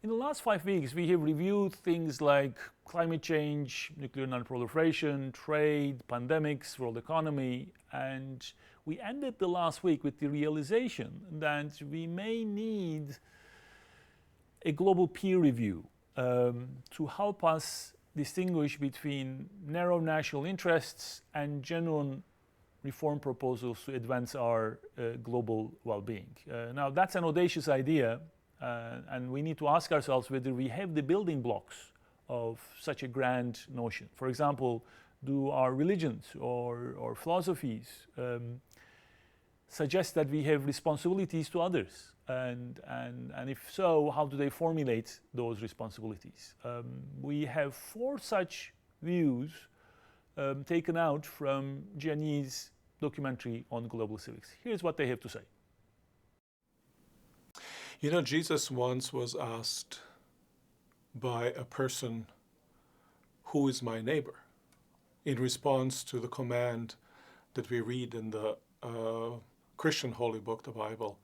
In the last 5 weeks, we have reviewed things like climate change, nuclear non-proliferation, trade, pandemics, world economy, and we ended the last week with the realization that we may need a global peer review to help us distinguish between narrow national interests and genuine reform proposals to advance our global well-being. Now, that's an audacious idea, and we need to ask ourselves whether we have the building blocks of such a grand notion. For example, do our religions or philosophies suggest that we have responsibilities to others? And if so, how do they formulate those responsibilities? We have 4 such views taken out from Gianni's documentary on global civics. Here's what they have to say. You know, Jesus once was asked by a person, "Who is my neighbor?" in response to the command that we read in the Christian holy book, the Bible,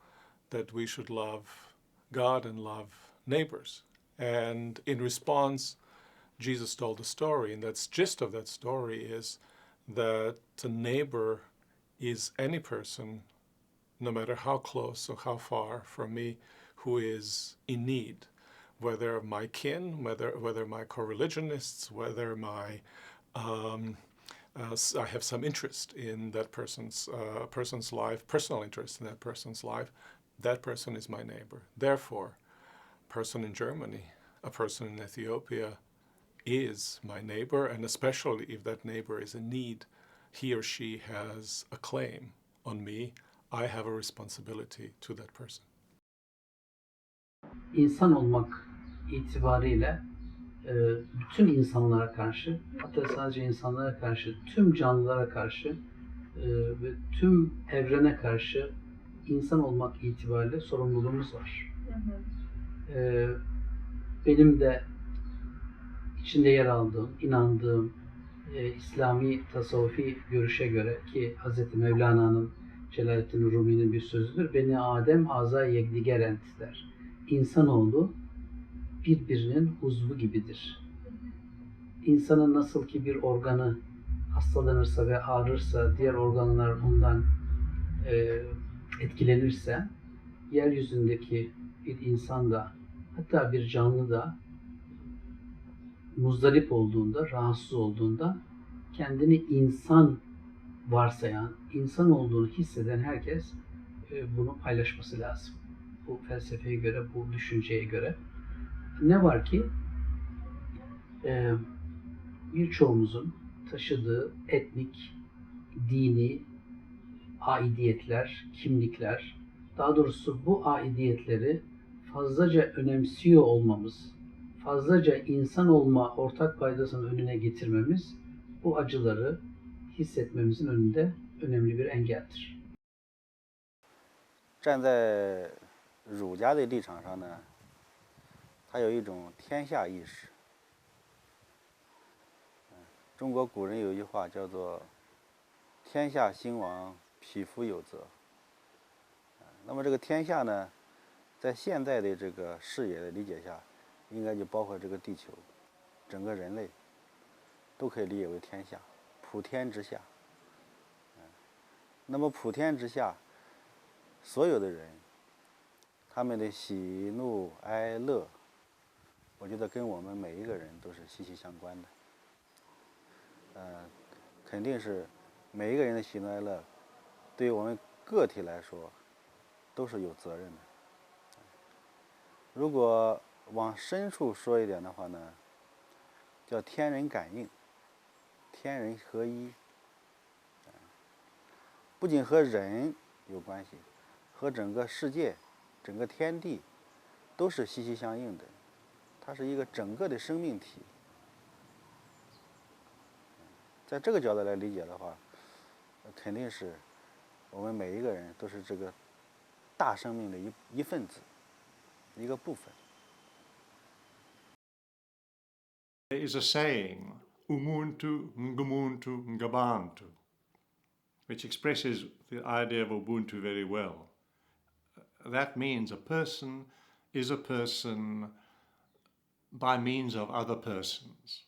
that we should love God and love neighbors. And in response, Jesus told a story, and the gist of that story is that a neighbor is any person, no matter how close or how far from me, who is in need, whether my kin, whether my co-religionists, whether my I have some interest in that person's life, personal interest in that person's life. That person is my neighbor. Therefore, a person in Germany, a person in Ethiopia is my neighbor, and especially if that neighbor is in need, he or she has a claim on me. I have a responsibility to that person. İnsan olmak itibariyle bütün insanlara karşı, hatta sadece insanlara karşı, tüm canlılara karşı ve tüm evrene karşı insan olmak itibariyle sorumluluğumuz var. Benim de içinde yer aldığım, inandığım İslami tasavvufi görüşe göre ki Hz. Mevlana'nın, Celaleddin Rumi'nin bir sözüdür. Beni Adem aza yekdigerent der. İnsanoğlu birbirinin uzvu gibidir. İnsanın nasıl ki bir organı hastalanırsa ve ağrırsa, diğer organlar ondan etkilenirse, yeryüzündeki bir insan da, hatta bir canlı da muzdarip olduğunda, rahatsız olduğunda kendini insan varsayan, insan olduğunu hisseden herkes bunu paylaşması lazım. Bu felsefeye göre, bu düşünceye göre. Ne var ki birçoğumuzun taşıdığı etnik, dini aidiyetler, kimlikler, daha doğrusu bu aidiyetleri fazlaca önemsiyor olmamız, fazlaca insan olma ortak paydasının önüne getirmemiz, bu acıları hissetmemizin önünde önemli bir engeldir. 站在儒家的立场上呢，他有一种天下意识。中国古人有一句话叫做“天下兴亡，匹夫有责”。那么这个天下呢，在现在的这个视野的理解下，应该就包括这个地球，整个人类都可以理解为天下，普天之下。那么普天之下，所有的人，他们的喜怒哀乐，我觉得跟我们每一个人都是息息相关的。肯定是每一个人的喜怒哀乐，对于我们个体来说，都是有责任的。如果往深处说一点的话呢，叫天人感应，天人合一。不仅和人有关系，和整个世界、整个天地都是息息相应的，它是一个整个的生命体。在这个角度来理解的话，肯定是我们每一个人都是这个大生命的一份子，一个部分。There is a saying, Umuntu, Ngumuntu, Ngabantu, which expresses the idea of Ubuntu very well. That means a person is a person by means of other persons.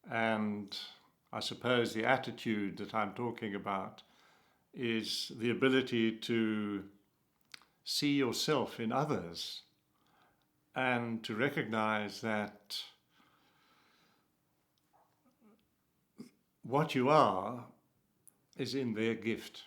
And I suppose the attitude that I'm talking about is the ability to see yourself in others and to recognize that what you are is in their gift.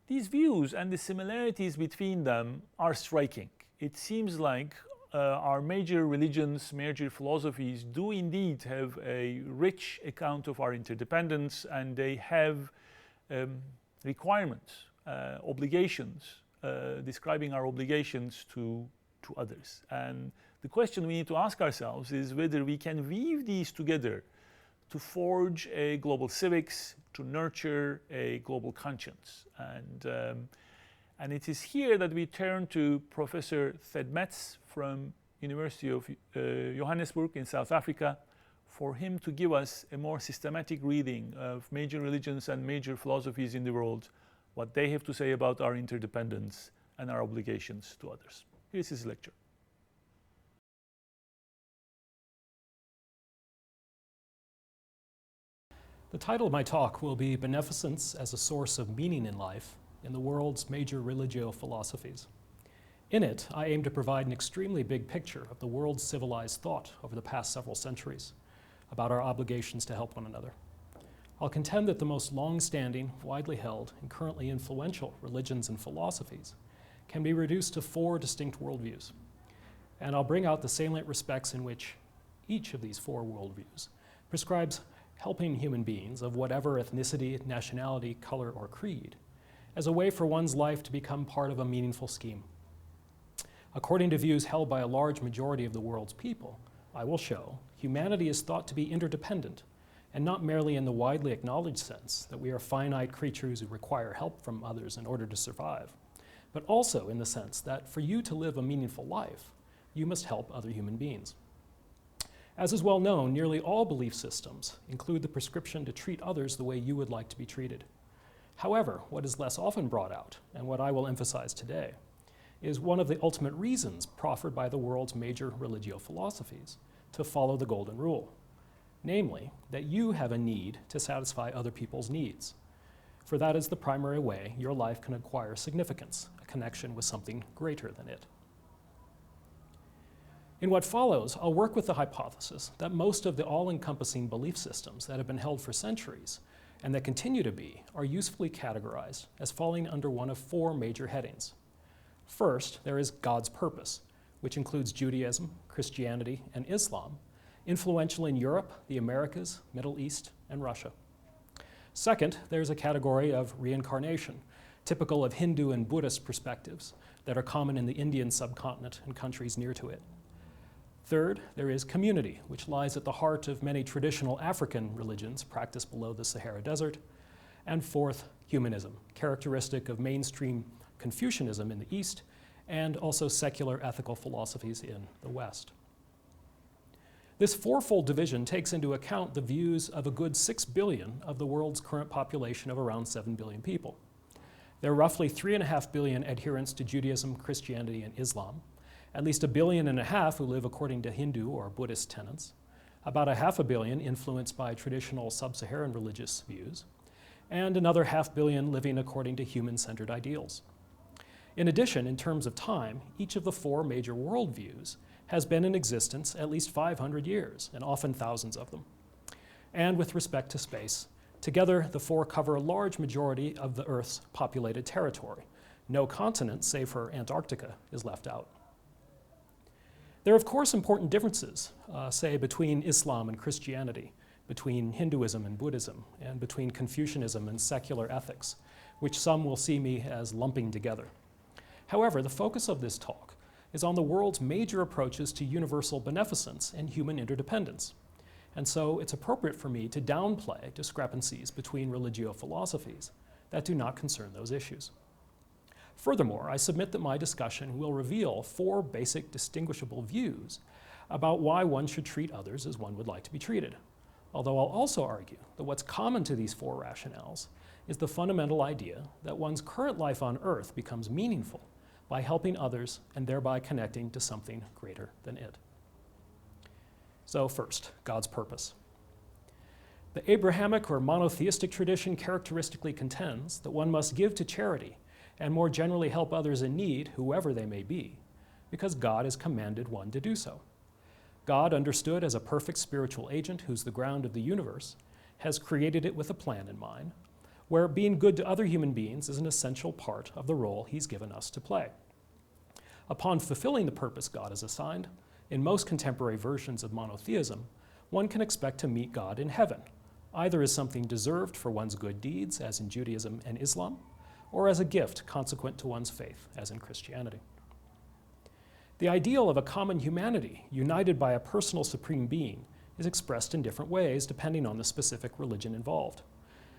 These views and the similarities between them are striking. It seems like our major religions, major philosophies do indeed have a rich account of our interdependence, and they have requirements, obligations, describing our obligations to others. And the question we need to ask ourselves is whether we can weave these together to forge a global civics, to nurture a global conscience. And it is here that we turn to Professor Metz from University of Johannesburg in South Africa for him to give us a more systematic reading of major religions and major philosophies in the world, what they have to say about our interdependence and our obligations to others. Here's his lecture. The title of my talk will be Beneficence as a Source of Meaning in Life in the World's Major Religio-Philosophies. In it, I aim to provide an extremely big picture of the world's civilized thought over the past several centuries, about our obligations to help one another. I'll contend that the most long-standing, widely held, and currently influential religions and philosophies can be reduced to 4 distinct worldviews. And I'll bring out the salient respects in which each of these 4 worldviews prescribes helping human beings of whatever ethnicity, nationality, color, or creed as a way for one's life to become part of a meaningful scheme. According to views held by a large majority of the world's people, I will show humanity is thought to be interdependent, and not merely in the widely acknowledged sense that we are finite creatures who require help from others in order to survive, but also in the sense that for you to live a meaningful life, you must help other human beings. As is well known, nearly all belief systems include the prescription to treat others the way you would like to be treated. However, what is less often brought out, and what I will emphasize today, is one of the ultimate reasons proffered by the world's major religio-philosophies to follow the golden rule, namely, that you have a need to satisfy other people's needs, for that is the primary way your life can acquire significance, a connection with something greater than it. In what follows, I'll work with the hypothesis that most of the all-encompassing belief systems that have been held for centuries and that continue to be are usefully categorized as falling under one of 4 major headings. First, there is God's purpose, which includes Judaism, Christianity, and Islam, influential in Europe, the Americas, Middle East, and Russia. Second, there's a category of reincarnation, typical of Hindu and Buddhist perspectives that are common in the Indian subcontinent and countries near to it. Third, there is community, which lies at the heart of many traditional African religions practiced below the Sahara Desert. And fourth, humanism, characteristic of mainstream Confucianism in the East and also secular ethical philosophies in the West. This 4-fold division takes into account the views of a good 6 billion of the world's current population of around 7 billion people. There are roughly 3.5 billion adherents to Judaism, Christianity, and Islam, at least 1.5 billion who live according to Hindu or Buddhist tenets, about 500 million influenced by traditional sub-Saharan religious views, and another 500 million living according to human-centered ideals. In addition, in terms of time, each of the 4 major worldviews has been in existence at least 500 years, and often thousands of them. And with respect to space, together the 4 cover a large majority of the Earth's populated territory. No continent, save for Antarctica, is left out. There are, of course, important differences, say, between Islam and Christianity, between Hinduism and Buddhism, and between Confucianism and secular ethics, which some will see me as lumping together. However, the focus of this talk is on the world's major approaches to universal beneficence and human interdependence. And so it's appropriate for me to downplay discrepancies between religio-philosophies that do not concern those issues. Furthermore, I submit that my discussion will reveal 4 basic distinguishable views about why one should treat others as one would like to be treated. Although I'll also argue that what's common to these 4 rationales is the fundamental idea that one's current life on Earth becomes meaningful by helping others and thereby connecting to something greater than it. So first, God's purpose. The Abrahamic or monotheistic tradition characteristically contends that one must give to charity and more generally help others in need, whoever they may be, because God has commanded one to do so. God, understood as a perfect spiritual agent who's the ground of the universe, has created it with a plan in mind, where being good to other human beings is an essential part of the role he's given us to play. Upon fulfilling the purpose God has assigned, in most contemporary versions of monotheism, one can expect to meet God in heaven, either as something deserved for one's good deeds, as in Judaism and Islam, or as a gift consequent to one's faith, as in Christianity. The ideal of a common humanity, united by a personal supreme being, is expressed in different ways depending on the specific religion involved.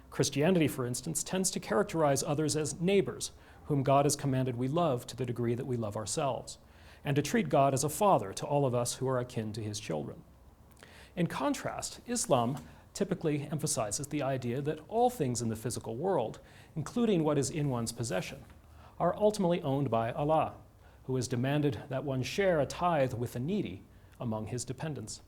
Christianity, for instance, tends to characterize others as neighbors, whom God has commanded we love to the degree that we love ourselves, and to treat God as a father to all of us who are akin to his children. In contrast, Islam typically emphasizes the idea that all things in the physical world, including what is in one's possession, are ultimately owned by Allah, who has demanded that one share a tithe with the needy among his dependents.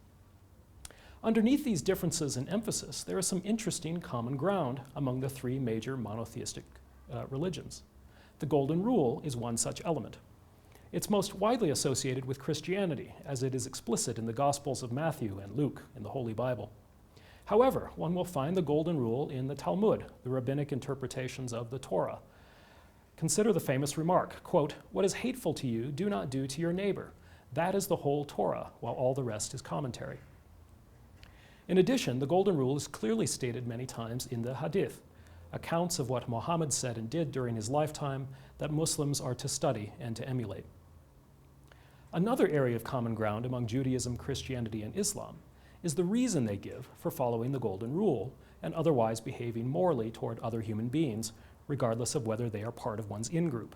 Underneath these differences in emphasis, there is some interesting common ground among the three major monotheistic religions. The Golden Rule is one such element. It's most widely associated with Christianity, as it is explicit in the Gospels of Matthew and Luke in the Holy Bible. However, one will find the Golden Rule in the Talmud, the rabbinic interpretations of the Torah. Consider the famous remark, quote, "What is hateful to you, do not do to your neighbor. That is the whole Torah, while all the rest is commentary." In addition, the Golden Rule is clearly stated many times in the Hadith, accounts of what Muhammad said and did during his lifetime that Muslims are to study and to emulate. Another area of common ground among Judaism, Christianity, and Islam is the reason they give for following the Golden Rule and otherwise behaving morally toward other human beings, regardless of whether they are part of one's in-group.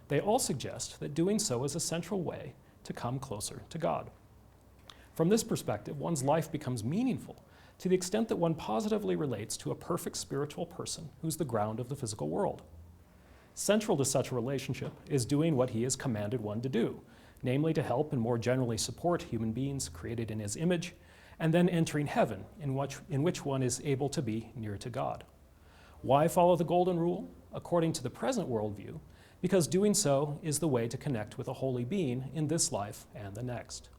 They all suggest that doing so is a central way to come closer to God. From this perspective, one's life becomes meaningful to the extent that one positively relates to a perfect spiritual person who's the ground of the physical world. Central to such a relationship is doing what he has commanded one to do, namely to help and more generally support human beings created in his image, and then entering heaven, in which one is able to be near to God. Why follow the Golden Rule? According to the present worldview, because doing so is the way to connect with a holy being in this life and the next.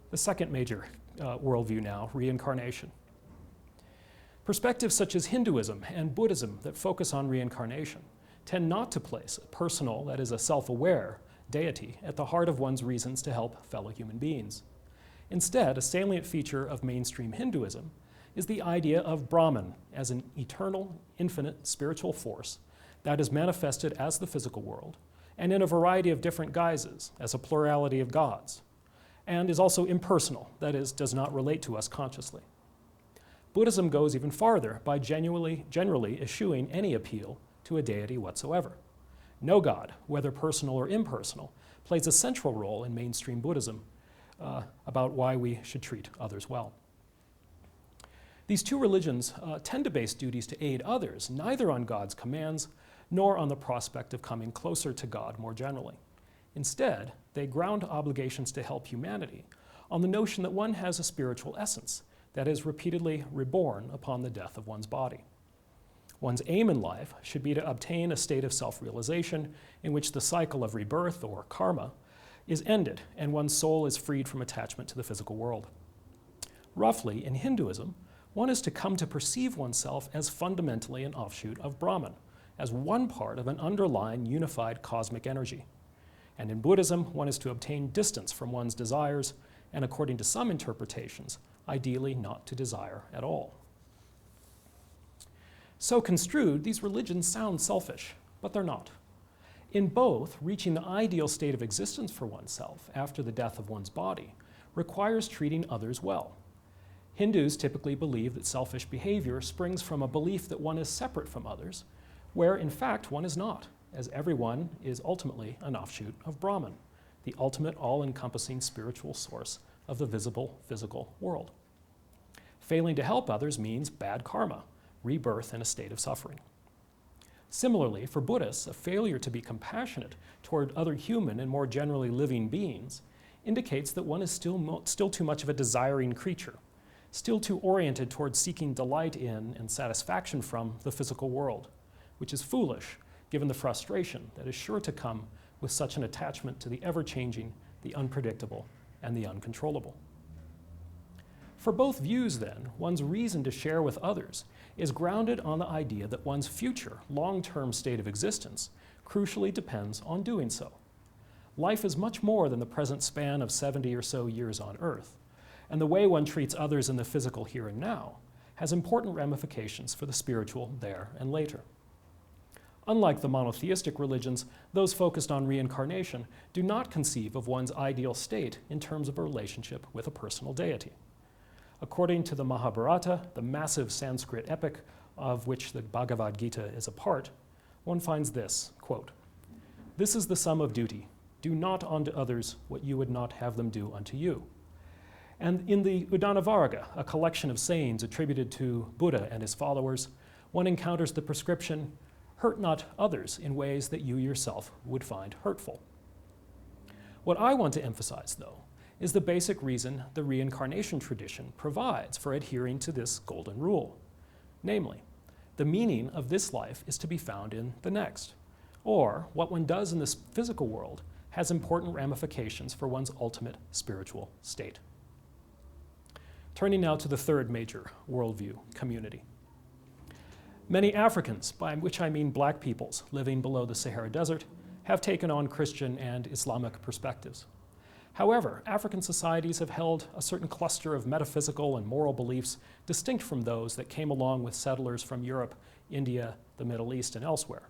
The second major worldview now, reincarnation. Perspectives such as Hinduism and Buddhism that focus on reincarnation tend not to place a personal, that is a self-aware, deity at the heart of one's reasons to help fellow human beings. Instead, a salient feature of mainstream Hinduism is the idea of Brahman as an eternal, infinite spiritual force that is manifested as the physical world and in a variety of different guises as a plurality of gods, and is also impersonal, that is, does not relate to us consciously. Buddhism goes even farther by generally eschewing any appeal to a deity whatsoever. No God, whether personal or impersonal, plays a central role in mainstream Buddhism about why we should treat others well. These two religions tend to base duties to aid others neither on God's commands nor on the prospect of coming closer to God more generally. Instead, they ground obligations to help humanity on the notion that one has a spiritual essence that is repeatedly reborn upon the death of one's body. One's aim in life should be to obtain a state of self-realization in which the cycle of rebirth, or karma, is ended and one's soul is freed from attachment to the physical world. Roughly, in Hinduism, one is to come to perceive oneself as fundamentally an offshoot of Brahman, as one part of an underlying unified cosmic energy. And in Buddhism, one is to obtain distance from one's desires, and according to some interpretations, ideally not to desire at all. So construed, these religions sound selfish, but they're not. In both, reaching the ideal state of existence for oneself after the death of one's body requires treating others well. Hindus typically believe that selfish behavior springs from a belief that one is separate from others, where in fact one is not, as everyone is ultimately an offshoot of Brahman, the ultimate all-encompassing spiritual source of the visible physical world. Failing to help others means bad karma, rebirth in a state of suffering. Similarly, for Buddhists, a failure to be compassionate toward other human and more generally living beings indicates that one is still too much of a desiring creature, still too oriented towards seeking delight in and satisfaction from the physical world, which is foolish given the frustration that is sure to come with such an attachment to the ever-changing, the unpredictable, and the uncontrollable. For both views, then, one's reason to share with others is grounded on the idea that one's future, long-term state of existence crucially depends on doing so. Life is much more than the present span of 70 or so years on Earth, and the way one treats others in the physical here and now has important ramifications for the spiritual there and later. Unlike the monotheistic religions, those focused on reincarnation do not conceive of one's ideal state in terms of a relationship with a personal deity. According to the Mahabharata, the massive Sanskrit epic of which the Bhagavad Gita is a part, one finds this, quote, "This is the sum of duty. Do not unto others what you would not have them do unto you." And in the Udanavarga, a collection of sayings attributed to Buddha and his followers, one encounters the prescription, "Hurt not others in ways that you yourself would find hurtful." What I want to emphasize, though, is the basic reason the reincarnation tradition provides for adhering to this golden rule. Namely, the meaning of this life is to be found in the next, or what one does in this physical world has important ramifications for one's ultimate spiritual state. Turning now to the third major worldview, community. Many Africans, by which I mean black peoples living below the Sahara Desert, have taken on Christian and Islamic perspectives. However, African societies have held a certain cluster of metaphysical and moral beliefs distinct from those that came along with settlers from Europe, India, the Middle East, and elsewhere,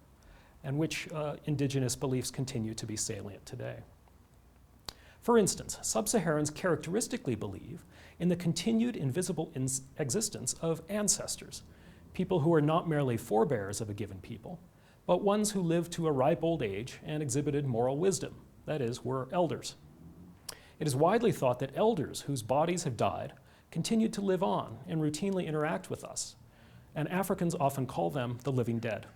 and which indigenous beliefs continue to be salient today. For instance, sub-Saharans characteristically believe in the continued invisible existence of ancestors, people who are not merely forebears of a given people, but ones who lived to a ripe old age and exhibited moral wisdom, that is, were elders. It is widely thought that elders whose bodies have died continue to live on and routinely interact with us, and Africans often call them the living dead.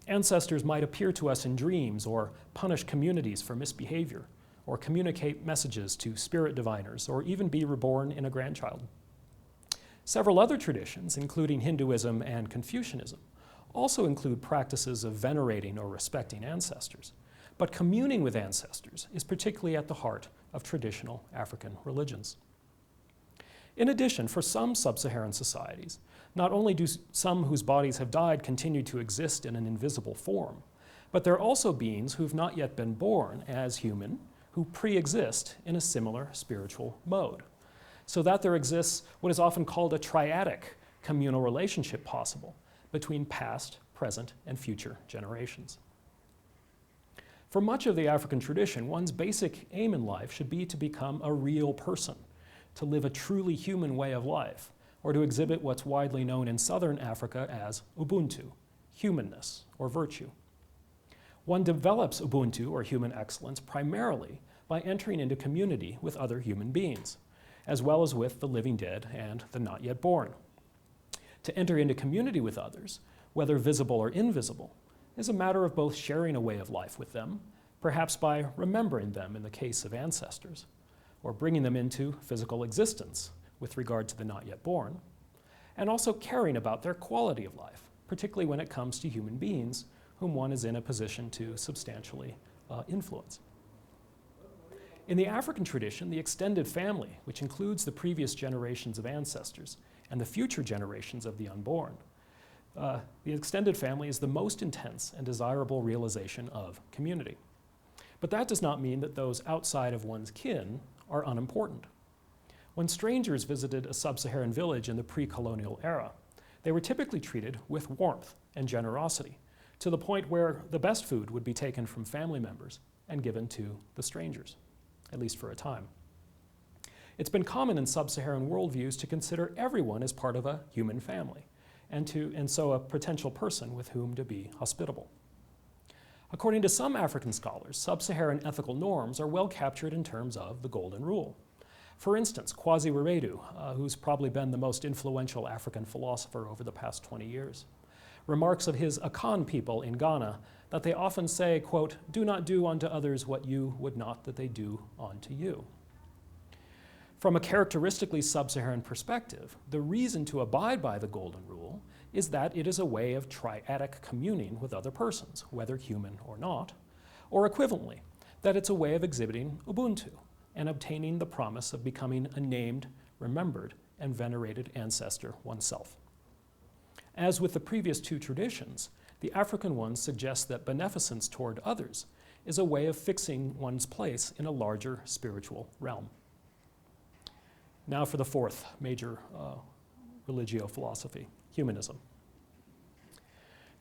Ancestors might appear to us in dreams or punish communities for misbehavior, or communicate messages to spirit diviners, or even be reborn in a grandchild. Several other traditions, including Hinduism and Confucianism, also include practices of venerating or respecting ancestors. But communing with ancestors is particularly at the heart of traditional African religions. In addition, for some sub-Saharan societies, not only do some whose bodies have died continue to exist in an invisible form, but there are also beings who have not yet been born as human who pre-exist in a similar spiritual mode, so that there exists what is often called a triadic communal relationship possible between past, present, and future generations. For much of the African tradition, one's basic aim in life should be to become a real person, to live a truly human way of life, or to exhibit what's widely known in southern Africa as Ubuntu, humanness, or virtue. One develops Ubuntu, or human excellence, primarily by entering into community with other human beings, as well as with the living dead and the not yet born. To enter into community with others, whether visible or invisible, is a matter of both sharing a way of life with them, perhaps by remembering them in the case of ancestors, or bringing them into physical existence with regard to the not yet born, and also caring about their quality of life, particularly when it comes to human beings whom one is in a position to substantially influence. In the African tradition, the extended family, which includes the previous generations of ancestors and the future generations of the unborn, the extended family is the most intense and desirable realization of community. But that does not mean that those outside of one's kin are unimportant. When strangers visited a sub-Saharan village in the pre-colonial era, they were typically treated with warmth and generosity, to the point where the best food would be taken from family members and given to the strangers, at least for a time. It's been common in sub-Saharan worldviews to consider everyone as part of a human family, and so a potential person with whom to be hospitable. According to some African scholars, sub-Saharan ethical norms are well captured in terms of the Golden Rule. For instance, Kwasi Wiredu, who's probably been the most influential African philosopher over the past 20 years, remarks of his Akan people in Ghana that they often say, quote, "Do not do unto others what you would not that they do unto you." From a characteristically sub-Saharan perspective, the reason to abide by the Golden Rule is that it is a way of triadic communing with other persons, whether human or not, or equivalently, that it's a way of exhibiting Ubuntu and obtaining the promise of becoming a named, remembered, and venerated ancestor oneself. As with the previous two traditions, the African one suggests that beneficence toward others is a way of fixing one's place in a larger spiritual realm. Now for the fourth major religio-philosophy, humanism.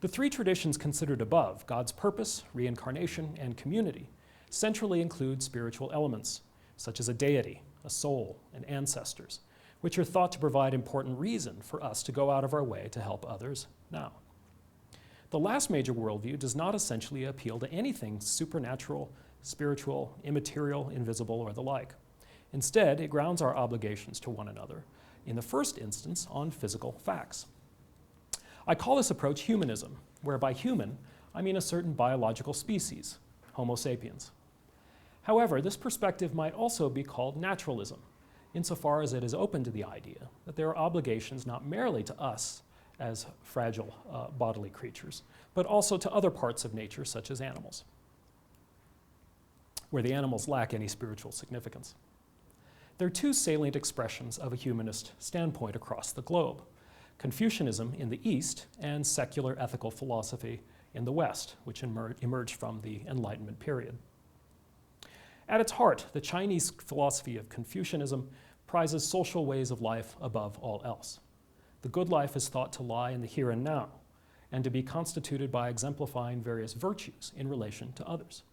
The three traditions considered above, God's purpose, reincarnation, and community, centrally include spiritual elements, such as a deity, a soul, and ancestors, which are thought to provide important reason for us to go out of our way to help others now. The last major worldview does not essentially appeal to anything supernatural, spiritual, immaterial, invisible, or the like. Instead, it grounds our obligations to one another, in the first instance, on physical facts. I call this approach humanism, where by human, I mean a certain biological species, Homo sapiens. However, this perspective might also be called naturalism, insofar as it is open to the idea that there are obligations not merely to us as fragile bodily creatures, but also to other parts of nature, such as animals, where the animals lack any spiritual significance. There are two salient expressions of a humanist standpoint across the globe: Confucianism in the East and secular ethical philosophy in the West, which emerged from the Enlightenment period. At its heart, the Chinese philosophy of Confucianism prizes social ways of life above all else. The good life is thought to lie in the here and now, and to be constituted by exemplifying various virtues in relation to others.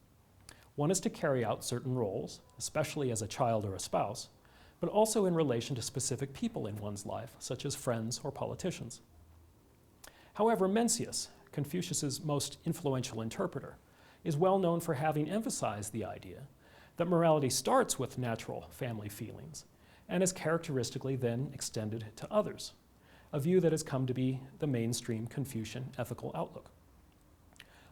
One is to carry out certain roles, especially as a child or a spouse, but also in relation to specific people in one's life, such as friends or politicians. However, Mencius, Confucius's most influential interpreter, is well known for having emphasized the idea that morality starts with natural family feelings and is characteristically then extended to others, a view that has come to be the mainstream Confucian ethical outlook.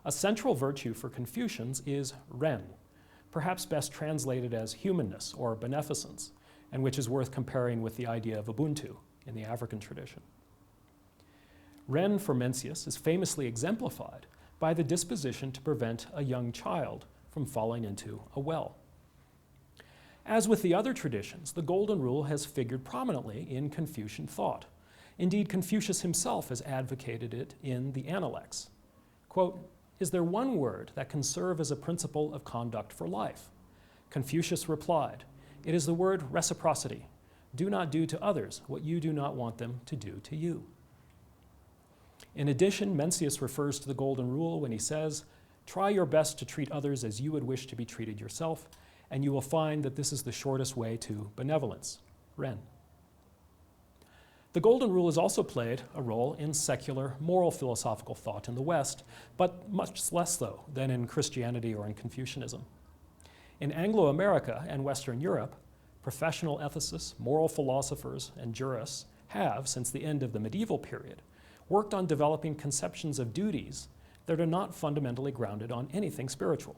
A central virtue for Confucians is ren, perhaps best translated as humanness or beneficence, and which is worth comparing with the idea of Ubuntu in the African tradition. Ren for Mencius is famously exemplified by the disposition to prevent a young child from falling into a well. As with the other traditions, the Golden Rule has figured prominently in Confucian thought. Indeed, Confucius himself has advocated it in the Analects. Quote, "Is there one word that can serve as a principle of conduct for life?" Confucius replied, "It is the word reciprocity. Do not do to others what you do not want them to do to you." In addition, Mencius refers to the Golden Rule when he says, "Try your best to treat others as you would wish to be treated yourself, and you will find that this is the shortest way to benevolence." Ren. The Golden Rule has also played a role in secular moral philosophical thought in the West, but much less so than in Christianity or in Confucianism. In Anglo-America and Western Europe, professional ethicists, moral philosophers, and jurists have, since the end of the medieval period, worked on developing conceptions of duties that are not fundamentally grounded on anything spiritual.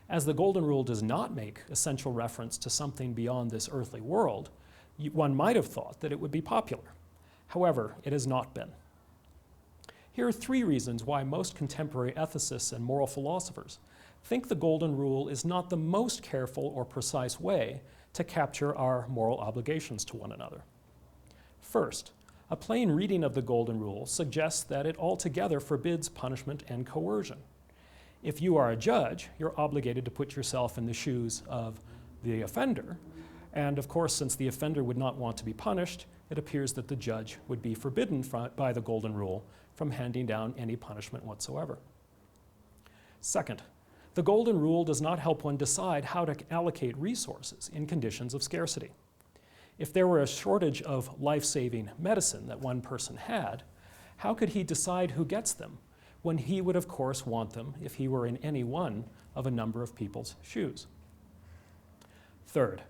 As the Golden Rule does not make essential reference to something beyond this earthly world, one might have thought that it would be popular. However, it has not been. Here are three reasons why most contemporary ethicists and moral philosophers think the Golden Rule is not the most careful or precise way to capture our moral obligations to one another. First, a plain reading of the Golden Rule suggests that it altogether forbids punishment and coercion. If you are a judge, you're obligated to put yourself in the shoes of the offender, and of course, since the offender would not want to be punished, it appears that the judge would be forbidden by the Golden Rule from handing down any punishment whatsoever. Second, the Golden Rule does not help one decide how to allocate resources in conditions of scarcity. If there were a shortage of life-saving medicine that one person had, how could he decide who gets them when he would of course want them if he were in any one of a number of people's shoes? Third,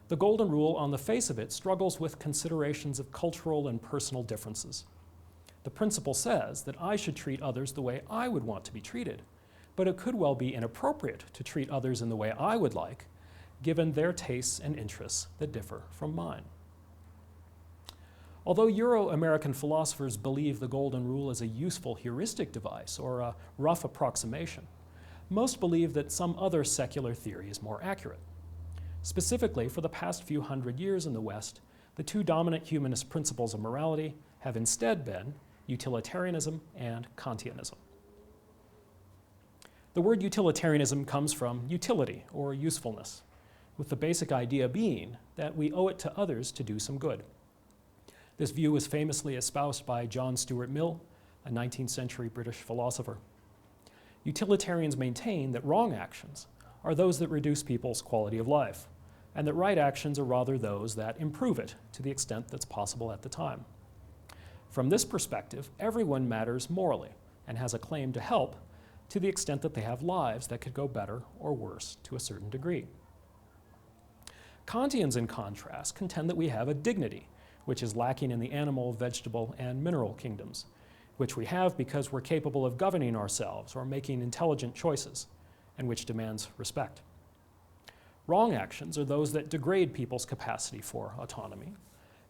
the Golden Rule on the face of it struggles with considerations of cultural and personal differences. The principle says that I should treat others the way I would want to be treated, but it could well be inappropriate to treat others in the way I would like, given their tastes and interests that differ from mine. Although Euro-American philosophers believe the Golden Rule is a useful heuristic device or a rough approximation, most believe that some other secular theory is more accurate. Specifically, for the past few hundred years in the West, the two dominant humanist principles of morality have instead been utilitarianism and Kantianism. The word utilitarianism comes from utility or usefulness, with the basic idea being that we owe it to others to do some good. This view was famously espoused by John Stuart Mill, a 19th century British philosopher. Utilitarians maintain that wrong actions are those that reduce people's quality of life, and that right actions are rather those that improve it to the extent that's possible at the time. From this perspective, everyone matters morally and has a claim to help to the extent that they have lives that could go better or worse to a certain degree. Kantians, in contrast, contend that we have a dignity, which is lacking in the animal, vegetable, and mineral kingdoms, which we have because we're capable of governing ourselves or making intelligent choices, and which demands respect. Wrong actions are those that degrade people's capacity for autonomy,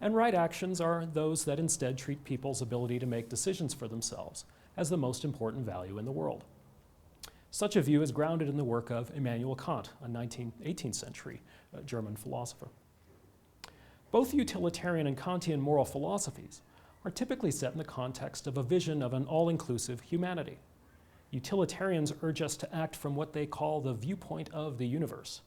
and right actions are those that instead treat people's ability to make decisions for themselves as the most important value in the world. Such a view is grounded in the work of Immanuel Kant, a 18th century German philosopher. Both utilitarian and Kantian moral philosophies are typically set in the context of a vision of an all-inclusive humanity. Utilitarians urge us to act from what they call the viewpoint of the universe,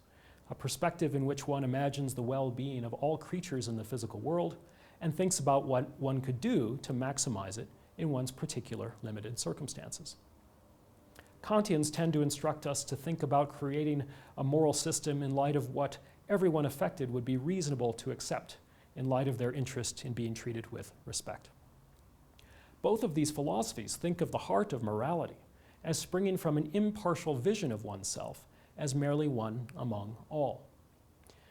a perspective in which one imagines the well-being of all creatures in the physical world and thinks about what one could do to maximize it in one's particular limited circumstances. Kantians tend to instruct us to think about creating a moral system in light of what everyone affected would be reasonable to accept in light of their interest in being treated with respect. Both of these philosophies think of the heart of morality as springing from an impartial vision of oneself as merely one among all.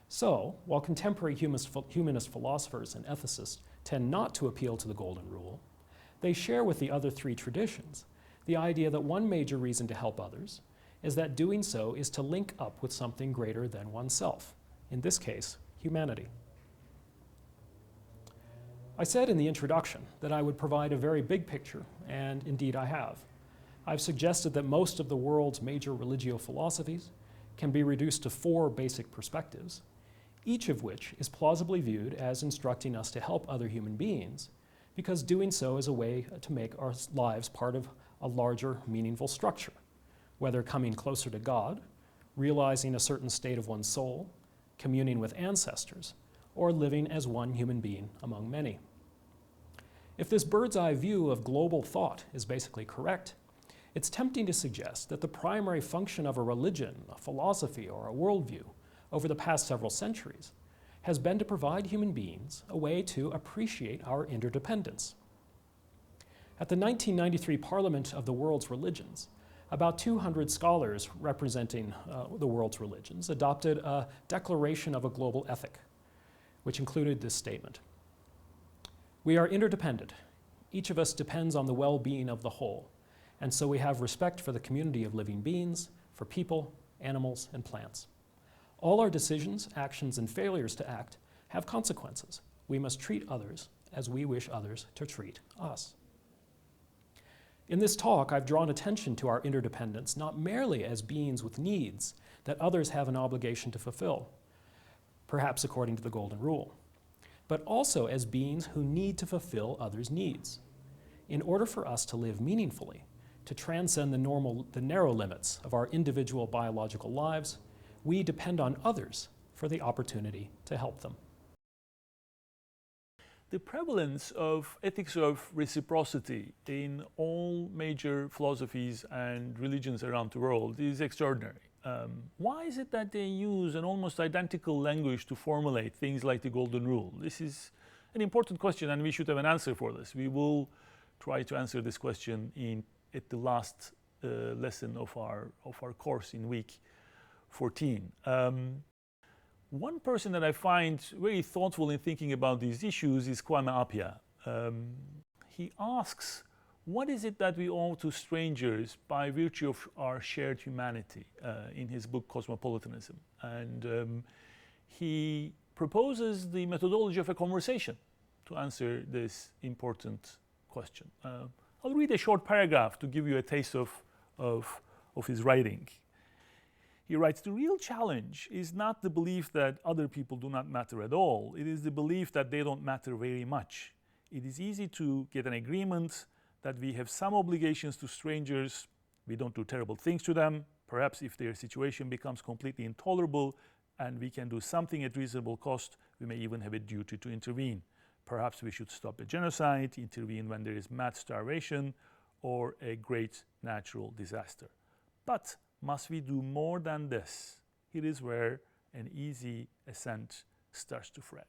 So, while contemporary humanist philosophers and ethicists tend not to appeal to the Golden Rule, they share with the other three traditions the idea that one major reason to help others is that doing so is to link up with something greater than oneself, in this case, humanity. I said in the introduction that I would provide a very big picture, and indeed I have. I've suggested that most of the world's major religio philosophies can be reduced to four basic perspectives, each of which is plausibly viewed as instructing us to help other human beings, because doing so is a way to make our lives part of a larger, meaningful structure, whether coming closer to God, realizing a certain state of one's soul, communing with ancestors, or living as one human being among many. If this bird's-eye view of global thought is basically correct, it's tempting to suggest that the primary function of a religion, a philosophy, or a worldview over the past several centuries has been to provide human beings a way to appreciate our interdependence. At the 1993 Parliament of the World's Religions, about 200 scholars representing the world's religions adopted a declaration of a global ethic, which included this statement: "We are interdependent. Each of us depends on the well-being of the whole, and so we have respect for the community of living beings, for people, animals, and plants. All our decisions, actions, and failures to act have consequences. We must treat others as we wish others to treat us." In this talk, I've drawn attention to our interdependence not merely as beings with needs that others have an obligation to fulfill, perhaps according to the Golden Rule, but also as beings who need to fulfill others' needs. In order for us to live meaningfully, to transcend the narrow limits of our individual biological lives, we depend on others for the opportunity to help them. The prevalence of ethics of reciprocity in all major philosophies and religions around the world is extraordinary. Why is it that they use an almost identical language to formulate things like the Golden Rule? This is an important question, and we should have an answer for this. We will try to answer this question at the last lesson of our course in week 14. One person that I find very thoughtful in thinking about these issues is Kwame Appiah. he asks, what is it that we owe to strangers by virtue of our shared humanity, in his book Cosmopolitanism. And he proposes the methodology of a conversation to answer this important question. I'll read a short paragraph to give you a taste of his writing. He writes, "The real challenge is not the belief that other people do not matter at all. It is the belief that they don't matter very much. It is easy to get an agreement that we have some obligations to strangers. We don't do terrible things to them. Perhaps if their situation becomes completely intolerable and we can do something at reasonable cost, we may even have a duty to intervene. Perhaps we should stop a genocide, intervene when there is mass starvation or a great natural disaster. But must we do more than this? Here is where an easy assent starts to fray."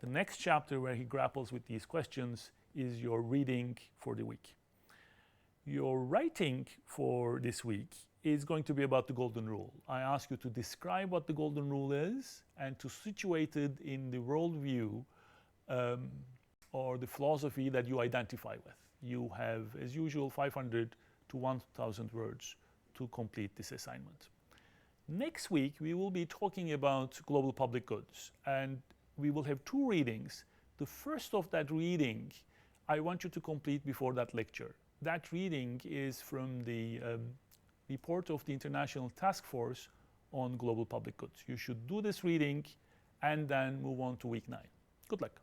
The next chapter where he grapples with these questions is your reading for the week. Your writing for this week is going to be about the Golden Rule. I ask you to describe what the Golden Rule is and to situate it in the worldview or the philosophy that you identify with. You have, as usual, 500 to 1,000 words to complete this assignment. Next week, we will be talking about global public goods, and we will have two readings. The first of that reading, I want you to complete before that lecture. That reading is from the report of the International Task Force on Global Public Goods. You should do this reading and then move on to week 9. Good luck.